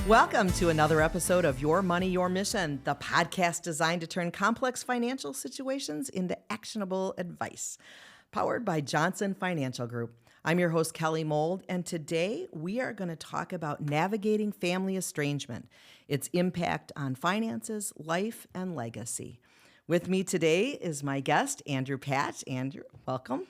Welcome to another episode of Your Money, Your Mission, the podcast designed to turn complex financial situations into actionable advice. Powered by Johnson Financial Group. I'm your host, Kelly Mould, and today we are going to talk about navigating family estrangement, its impact on finances, life, and legacy. With me today is my guest, Andrew Patch. Andrew, welcome.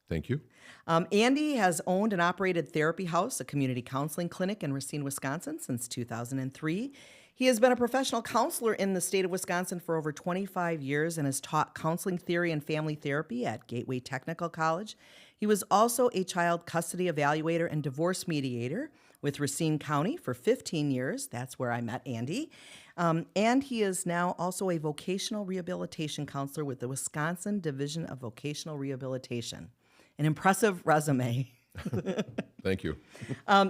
Thank you. Andy has owned and operated Therapy House, a community counseling clinic in Racine, Wisconsin since 2003. He has been a professional counselor in the state of Wisconsin for over 25 years and has taught counseling theory and family therapy at Gateway Technical College. He was also a child custody evaluator and divorce mediator with Racine County for 15 years. That's where I met Andy. And he is now also a vocational rehabilitation counselor with the Wisconsin Division of Vocational Rehabilitation. An impressive resume. Thank you.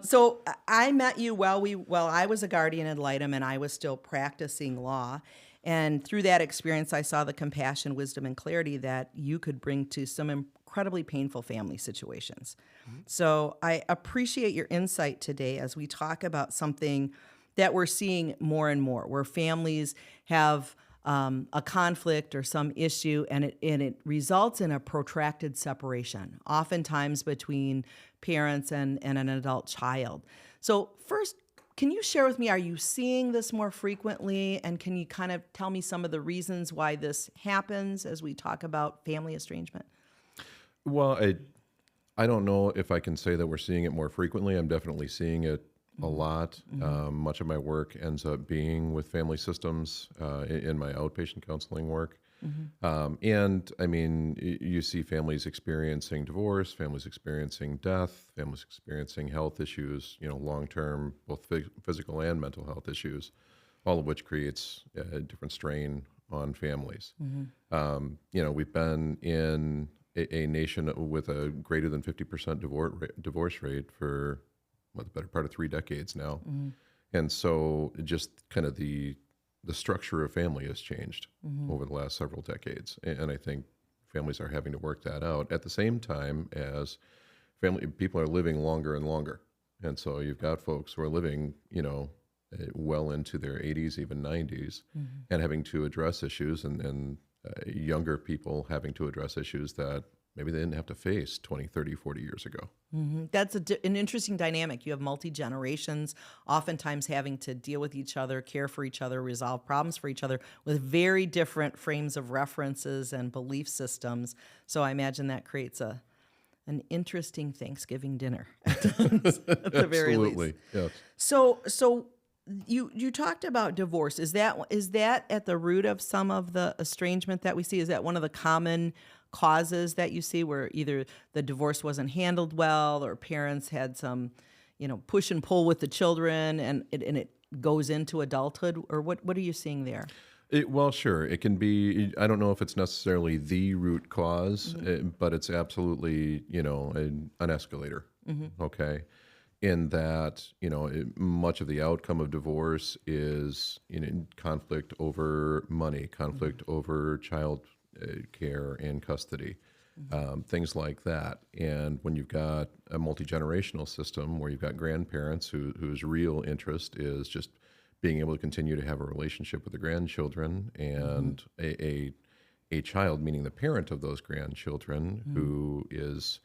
So I met you while I was a guardian ad litem and I was still practicing law. And through that experience, I saw the compassion, wisdom, and clarity that you could bring to some incredibly painful family situations. Mm-hmm. So I appreciate your insight today as we talk about something that we're seeing more and more, where families have a conflict or some issue, and it results in a protracted separation, oftentimes between parents and an adult child. So first, can you share with me, are you seeing this more frequently, and can you kind of tell me some of the reasons why this happens as we talk about family estrangement? Well, I don't know if I can say that we're seeing it more frequently. I'm definitely seeing it a lot. Mm-hmm. Much of my work ends up being with family systems in my outpatient counseling work. Mm-hmm. And I mean, you see families experiencing divorce, families experiencing death, families experiencing health issues, long-term, both physical and mental health issues, all of which creates a different strain on families. Mm-hmm. We've been in a nation with a greater than 50% divorce rate for the better part of 3 decades now. Mm-hmm. And so just kind of the structure of family has changed over the last several decades. And I think families are having to work that out at the same time as people are living longer and longer. And so you've got folks who are living, well into their 80s, even 90s, and having to address issues and younger people having to address issues that maybe they didn't have to face 20, 30, 40 years ago. Mm-hmm. That's an interesting dynamic. You have multi-generations, oftentimes having to deal with each other, care for each other, resolve problems for each other with very different frames of references and belief systems. So I imagine that creates an interesting Thanksgiving dinner at the very least. Absolutely, yes. So you talked about divorce. Is that at the root of some of the estrangement that we see? Is that one of the common causes that you see where either the divorce wasn't handled well or parents had some, push and pull with the children and it goes into adulthood? Or what are you seeing there? Well, sure. It can be, I don't know if it's necessarily the root cause, but it's absolutely, an escalator, okay? In that, much of the outcome of divorce is conflict over money, conflict over child care and custody, things like that. And when you've got a multi-generational system where you've got grandparents whose real interest is just being able to continue to have a relationship with the grandchildren, and a child, meaning the parent of those grandchildren, who is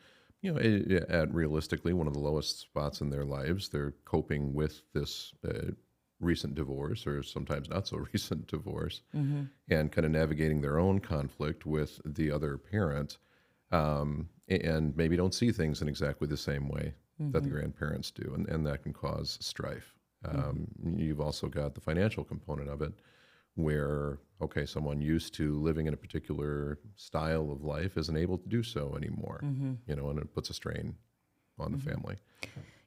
at realistically one of the lowest spots in their lives. They're coping with this recent divorce, or sometimes not so recent divorce, and kind of navigating their own conflict with the other parent, and maybe don't see things in exactly the same way that the grandparents do, and that can cause strife. You've also got the financial component of it, where, someone used to living in a particular style of life isn't able to do so anymore, and it puts a strain on the family.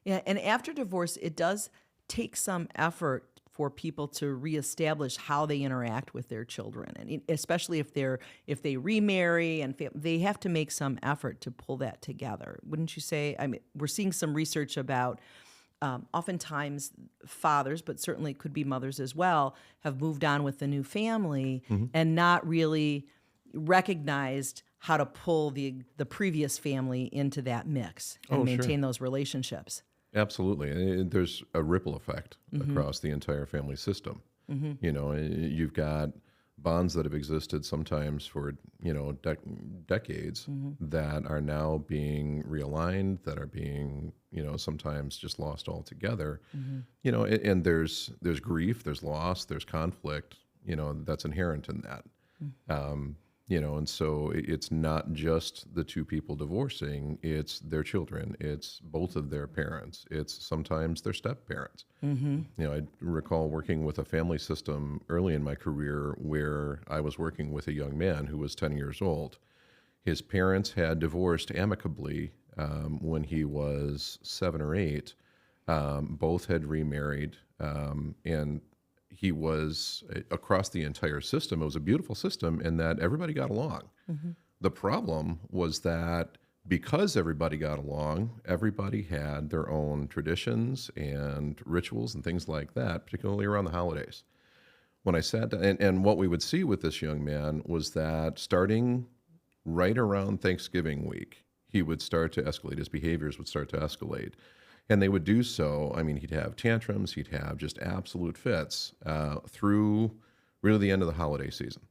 Yeah, and after divorce, it does take some effort for people to reestablish how they interact with their children, and especially if they remarry, and they have to make some effort to pull that together. Wouldn't you say? I mean, we're seeing some research about oftentimes fathers, but certainly it could be mothers as well, have moved on with the new family and not really recognized how to pull the previous family into that mix and maintain those relationships. Absolutely. And there's a ripple effect across the entire family system. You know, you've got bonds that have existed sometimes for, you know, decades that are now being realigned, that are being, you know, sometimes just lost altogether. You know, and there's grief, there's loss, there's conflict, you know, that's inherent in that. You know, and so it's not just the two people divorcing, it's their children, it's both of their parents, it's sometimes their step parents. You know, I recall working with a family system early in my career where I was working with a young man who was 10 years old. His parents had divorced amicably when he was 7 or 8. Both had remarried, and he was across the entire system. It was a beautiful system in that everybody got along. The problem was that because everybody got along, everybody had their own traditions and rituals and things like that, particularly around the holidays. When I sat down, and what we would see with this young man was that starting right around Thanksgiving week, he would start to escalate. His behaviors would start to escalate. And they would do so. I mean, he'd have tantrums, he'd have just absolute fits through really the end of the holiday season.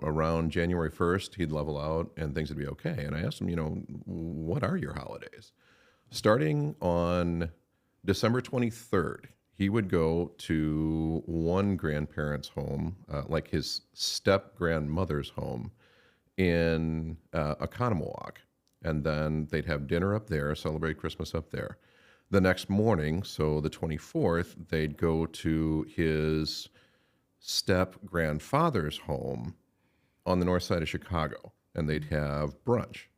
Around January 1st, he'd level out and things would be okay. And I asked him, you know, what are your holidays? Starting on December 23rd, he would go to one grandparent's home, like his step-grandmother's home in Oconomowoc. And then they'd have dinner up there, celebrate Christmas up there. The next morning, so the 24th, they'd go to his step-grandfather's home on the north side of Chicago, and they'd have brunch.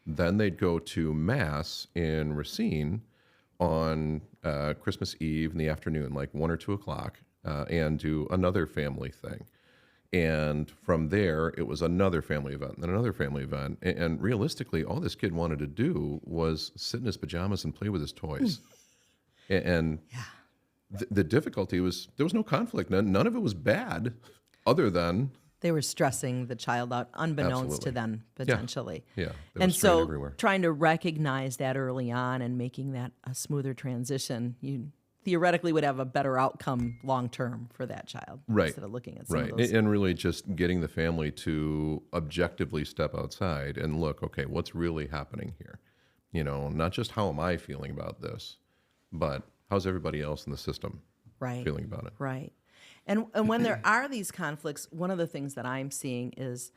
Then they'd go to Mass in Racine on Christmas Eve in the afternoon, like 1 or 2 o'clock, and do another family thing. And from there, it was another family event, and then another family event. And realistically, all this kid wanted to do was sit in his pajamas and play with his toys. And the difficulty was there was no conflict. None of it was bad other than... They were stressing the child out, unbeknownst to them, potentially. Yeah. And so trying to recognize that early on and making that a smoother transition, you theoretically would have a better outcome long-term for that child. Right. Instead of looking at some Right. of those. And really just getting the family to objectively step outside and look, okay, what's really happening here? You know, not just how am I feeling about this, but how's everybody else in the system feeling about it? Right. And when there are these conflicts, one of the things that I'm seeing is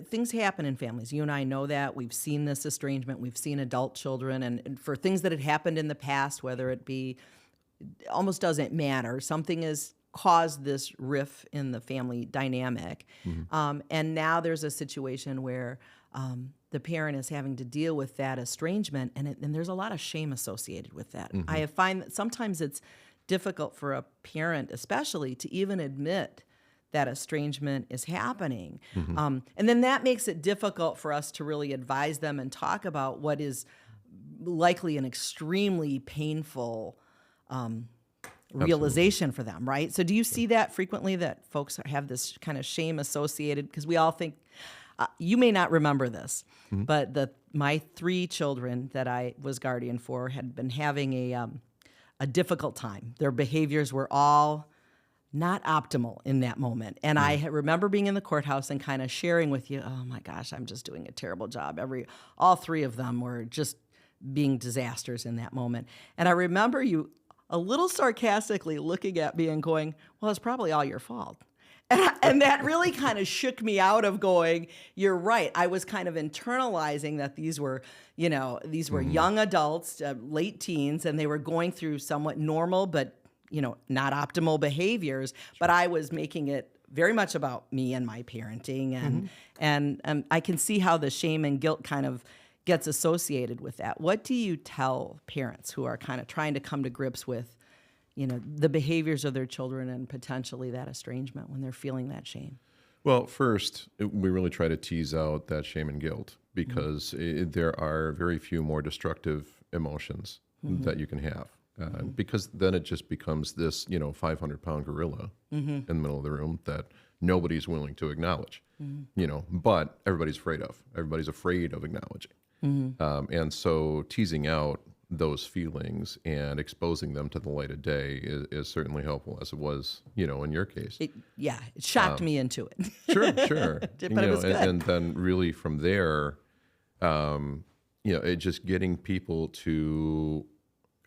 things happen in families. You and I know that. We've seen this estrangement. We've seen adult children. And for things that had happened in the past, whether it be, almost doesn't matter, something has caused this rift in the family dynamic. And now there's a situation where the parent is having to deal with that estrangement, and there's a lot of shame associated with that. I find that sometimes it's difficult for a parent, especially, to even admit that estrangement is happening. And then that makes it difficult for us to really advise them and talk about what is likely an extremely painful realization for them, right? So do you see that frequently, that folks have this kind of shame associated? Because we all think, you may not remember this, but my 3 children that I was guardian for had been having a difficult time. Their behaviors were all not optimal in that moment. And I remember being in the courthouse and kind of sharing with you, oh my gosh, I'm just doing a terrible job. All 3 of them were just being disasters in that moment. And I remember you a little sarcastically looking at me and going, well, it's probably all your fault. And that really kind of shook me out of going, you're right. I was kind of internalizing that these were young adults, late teens, and they were going through somewhat normal but, not optimal behaviors. But I was making it very much about me and my parenting. And I can see how the shame and guilt kind of gets associated with that. What do you tell parents who are kind of trying to come to grips with the behaviors of their children and potentially that estrangement when they're feeling that shame? Well, first, we really try to tease out that shame and guilt because there are very few more destructive emotions that you can have. Because then it just becomes this, 500-pound gorilla in the middle of the room that nobody's willing to acknowledge, but everybody's afraid of. Everybody's afraid of acknowledging. And so teasing out those feelings and exposing them to the light of day is certainly helpful, as it was, in your case. It shocked me into it. Sure. But it was good. And then really from there, it just getting people to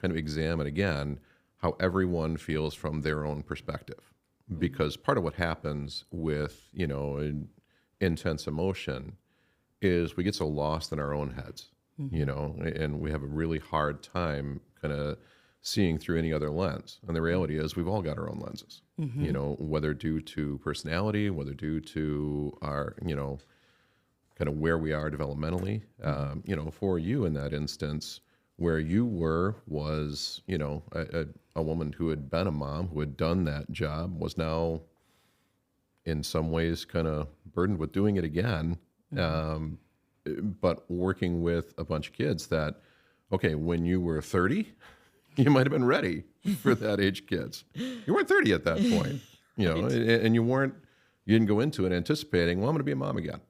kind of examine again how everyone feels from their own perspective. Because part of what happens with, intense emotion is we get so lost in our own heads, and we have a really hard time kind of seeing through any other lens. And the reality is we've all got our own lenses, whether due to personality, whether due to our, kind of where we are developmentally. For you in that instance, where you were was, a woman who had been a mom, who had done that job, was now in some ways kind of burdened with doing it again, but working with a bunch of kids that, okay, when you were 30, you might have been ready for that age kids. You weren't 30 at that point, and you didn't go into it anticipating, well, I'm going to be a mom again,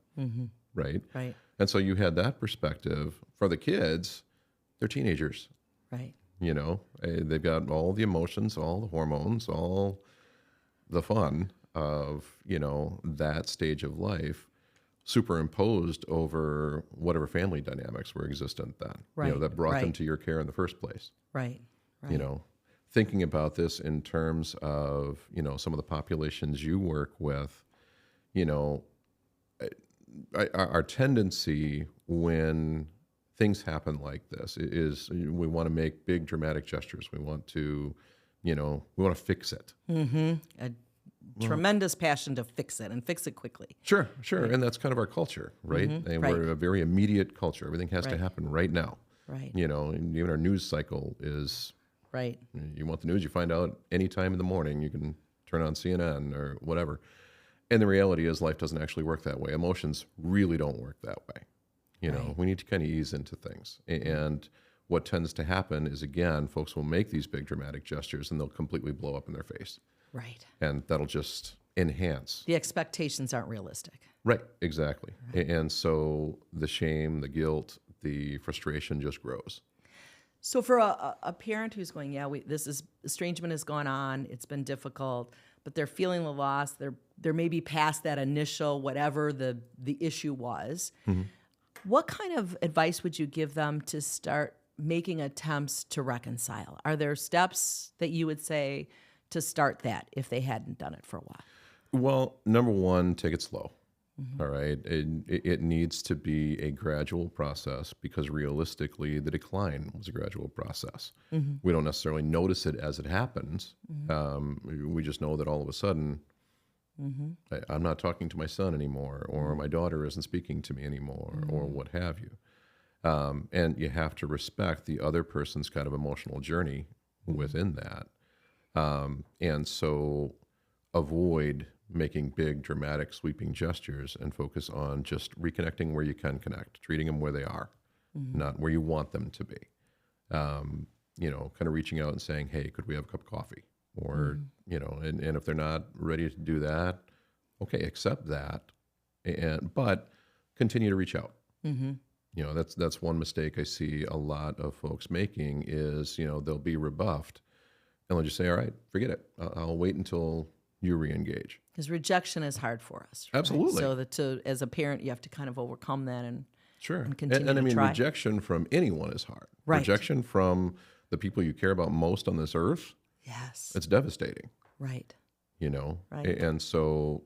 right? Right. And so you had that perspective. For the kids, they're teenagers. Right. They've got all the emotions, all the hormones, all the fun of, that stage of life superimposed over whatever family dynamics were existent then, Right. that brought them to your care in the first place. Right. Thinking about this in terms of, some of the populations you work with, our tendency when things happen like this is we want to make big dramatic gestures. We want to, we want to fix it. A tremendous passion to fix it and fix it quickly. Sure. And that's kind of our culture, right? And we're a very immediate culture. Everything has to happen right now. Right. And even our news cycle is, Right. you want the news, you find out anytime in the morning, you can turn on CNN or whatever. And the reality is life doesn't actually work that way. Emotions really don't work that way. We need to kind of ease into things. And what tends to happen is, again, folks will make these big dramatic gestures and they'll completely blow up in their face. Right. And that'll just enhance. The expectations aren't realistic. Right, exactly. Right. And so the shame, the guilt, the frustration just grows. So for a parent who's going, estrangement has gone on, it's been difficult, but they're feeling the loss, they're maybe past that initial whatever the issue was. What kind of advice would you give them to start making attempts to reconcile? Are there steps that you would say to start that if they hadn't done it for a while? Well, number one, take it slow. All right. It needs to be a gradual process because realistically, the decline was a gradual process. We don't necessarily notice it as it happens. We just know that all of a sudden, I'm not talking to my son anymore, or my daughter isn't speaking to me anymore, or what have you. And you have to respect the other person's kind of emotional journey within that. And so avoid making big, dramatic, sweeping gestures and focus on just reconnecting where you can connect, treating them where they are, not where you want them to be. Kind of reaching out and saying, hey, could we have a cup of coffee? Or, and if they're not ready to do that, okay, accept that, but continue to reach out. That's one mistake I see a lot of folks making is, they'll be rebuffed and they'll just say, all right, forget it. I'll wait until you re-engage. Because rejection is hard for us. Right? Absolutely. So as a parent, you have to kind of overcome that and sure. And continue and I to mean, try. rejection from anyone is hard. Right. Rejection from the people you care about most on this earth, yes, it's devastating. Right. Right. And so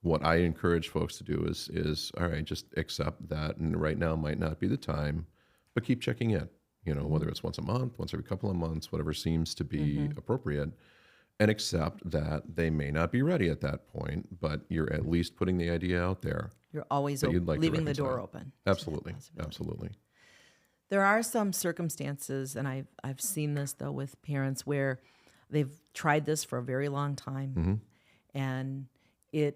what I encourage folks to do is all right, just accept that, and right now might not be the time, but keep checking in, whether it's once a month, once every couple of months, whatever seems to be appropriate, and accept that they may not be ready at that point, but you're at least putting the idea out there. You're always leaving the door open. Absolutely. Absolutely. There are some circumstances, and I've seen this, though, with parents where they've tried this for a very long time, and the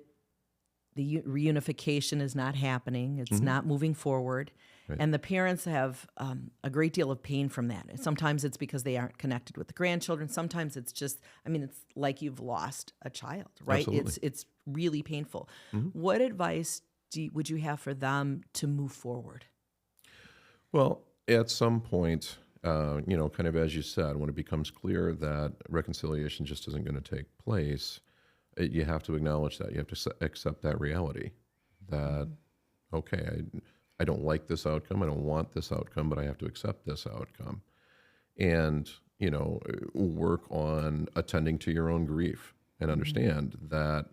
reunification is not happening. It's not moving forward. Right. And the parents have a great deal of pain from that. Sometimes it's because they aren't connected with the grandchildren. Sometimes it's just, it's like you've lost a child, right? Absolutely. It's really painful. What advice would you have for them to move forward? Well, at some point, kind of as you said, when it becomes clear that reconciliation just isn't going to take place, you have to acknowledge that. You have to accept that reality that, okay, I don't like this outcome. I don't want this outcome, but I have to accept this outcome. And, work on attending to your own grief and understand that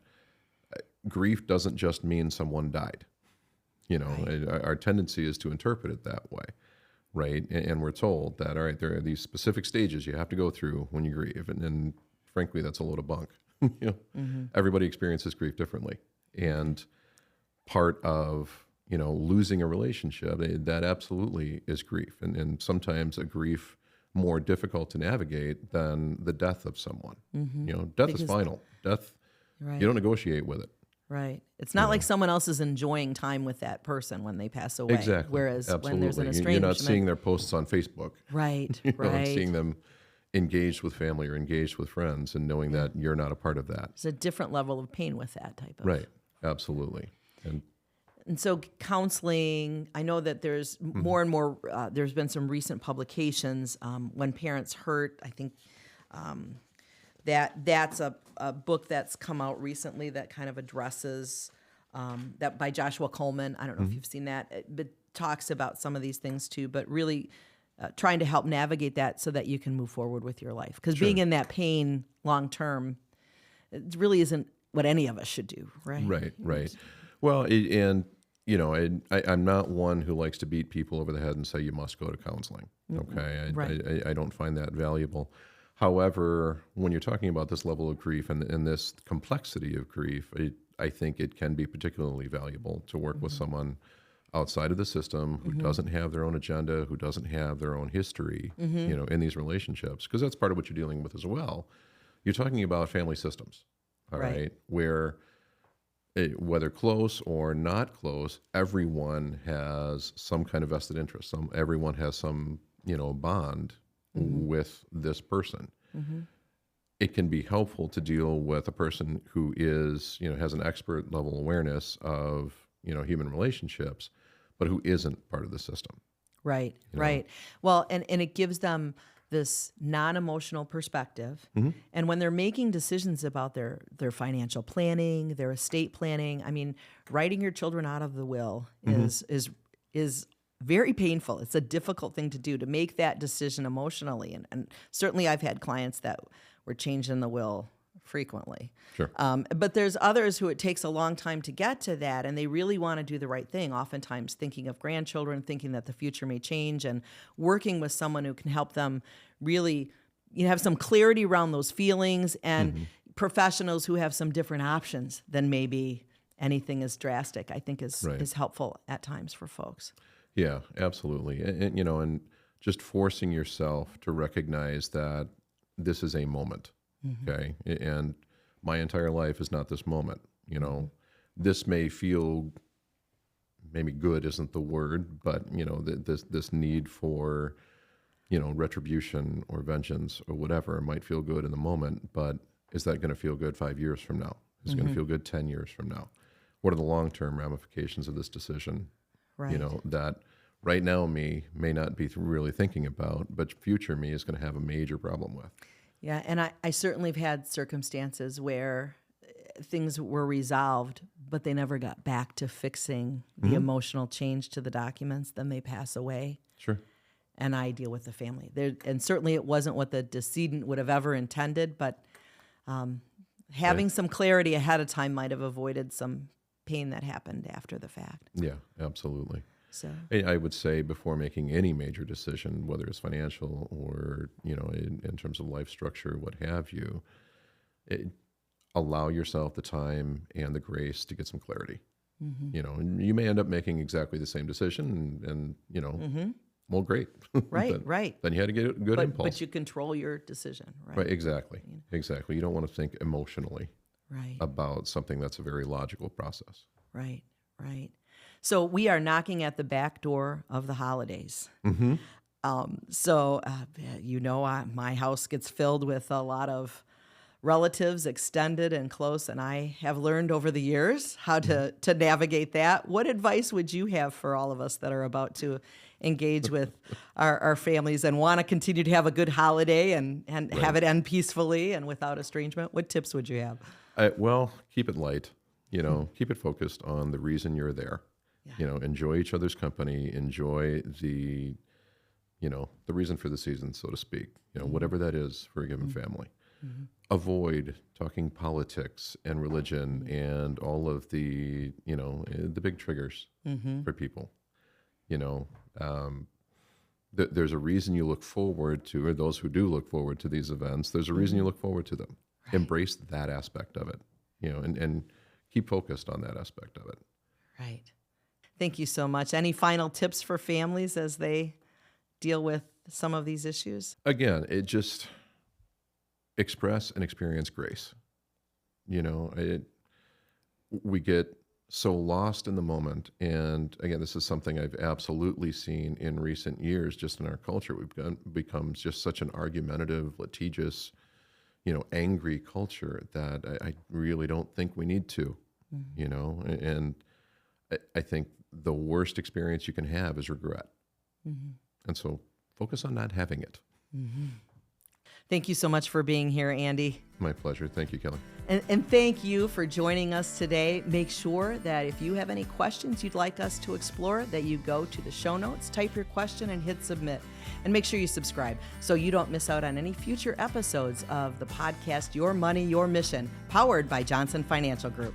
grief doesn't just mean someone died. Our tendency is to interpret it that way, right? And we're told that, all right, there are these specific stages you have to go through when you grieve. And frankly, that's a load of bunk. Everybody experiences grief differently. And part of, losing a relationship, that absolutely is grief. And sometimes a grief more difficult to navigate than the death of someone. Death is final. Death, Right. you don't negotiate with it. Right. It's not like someone else is enjoying time with that person when they pass away. Exactly. Whereas Absolutely. when there's an You're estrangement. not seeing their posts on Facebook. Right. And Right. seeing them engaged with family or engaged with friends and knowing that you're not a part of that. There's a different level of pain with that type of. Right. Absolutely. And so counseling, I know that there's more and more, there's been some recent publications, When Parents Hurt. I think that's a book that's come out recently that kind of addresses, that by Joshua Coleman. I don't know if you've seen that, but talks about some of these things too, but really trying to help navigate that so that you can move forward with your life. Because being in that pain long term, it really isn't what any of us should do, right? Right. Well, I'm not one who likes to beat people over the head and say you must go to counseling. Okay, I don't find that valuable. However, when you're talking about this level of grief and this complexity of grief, I think it can be particularly valuable to work with someone outside of the system who doesn't have their own agenda, who doesn't have their own history, in these relationships, because that's part of what you're dealing with as well. You're talking about family systems, all right, where whether close or not close, everyone has some kind of vested interest. Everyone has some, bond with this person. It can be helpful to deal with a person who is, has an expert level awareness of, human relationships, but who isn't part of the system. Right. Well, and it gives them this non-emotional perspective. And when they're making decisions about their financial planning, their estate planning, I mean, writing your children out of the will is very painful. It's a difficult thing to do, to make that decision emotionally. And certainly I've had clients that were changing the will frequently. Sure. But there's others who it takes a long time to get to that, and they really want to do the right thing, oftentimes thinking of grandchildren, thinking that the future may change, and working with someone who can help them really have some clarity around those feelings, and professionals who have some different options than maybe anything as drastic, I think is helpful at times for folks. Yeah, absolutely. And just forcing yourself to recognize that this is a moment. Okay. And my entire life is not this moment. This may feel, maybe good isn't the word, but this need for, retribution or vengeance or whatever might feel good in the moment, but is that going to feel good 5 years from now? Is it going to feel good 10 years from now? What are the long-term ramifications of this decision? Right. That right now me may not be really thinking about, but future me is going to have a major problem with. Yeah, and I certainly have had circumstances where things were resolved, but they never got back to fixing the emotional change to the documents. Then they pass away. Sure. And I deal with the family. And certainly it wasn't what the decedent would have ever intended, but having some clarity ahead of time might have avoided some pain that happened after the fact. Yeah, absolutely. So I would say before making any major decision, whether it's financial or, in terms of life structure, what have you, allow yourself the time and the grace to get some clarity. And you may end up making exactly the same decision and well, great. Right. Then you had to get a good impulse. But you control your decision, right? Right, exactly. Exactly. You don't want to think emotionally Right. about something that's a very logical process. Right. So we are knocking at the back door of the holidays. My house gets filled with a lot of relatives, extended and close, and I have learned over the years how to navigate that. What advice would you have for all of us that are about to engage with our families and want to continue to have a good holiday and have it end peacefully and without estrangement? What tips would you have? Well, keep it light, keep it focused on the reason you're there. Yeah. Enjoy each other's company, enjoy the reason for the season, so to speak, whatever that is for a given family. Avoid talking politics and religion and all of the, the big triggers for people. There's a reason you look forward to, or those who do look forward to these events, there's a reason you look forward to them. Right. Embrace that aspect of it, and keep focused on that aspect of it. Right. Thank you so much. Any final tips for families as they deal with some of these issues? Again, it just express and experience grace. We get so lost in the moment. And again, this is something I've absolutely seen in recent years, just in our culture. We've become just such an argumentative, litigious, angry culture that I really don't think we need to, and I think the worst experience you can have is regret. And so focus on not having it. Thank you so much for being here, Andy. My pleasure. Thank you, Kelly. And thank you for joining us today. Make sure that if you have any questions you'd like us to explore, that you go to the show notes, type your question, and hit submit. And make sure you subscribe so you don't miss out on any future episodes of the podcast, Your Money, Your Mission, powered by Johnson Financial Group.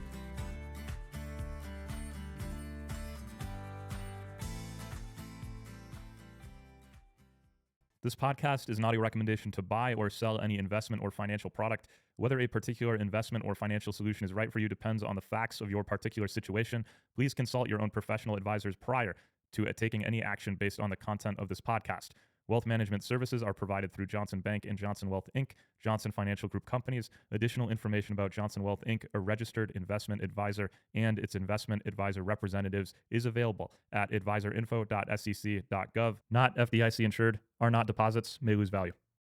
This podcast is not a recommendation to buy or sell any investment or financial product. Whether a particular investment or financial solution is right for you depends on the facts of your particular situation. Please consult your own professional advisors prior to taking any action based on the content of this podcast. Wealth management services are provided through Johnson Bank and Johnson Wealth Inc., Johnson Financial Group companies. Additional information about Johnson Wealth Inc., a registered investment advisor, and its investment advisor representatives is available at adviserinfo.sec.gov. Not FDIC insured, are not deposits, may lose value.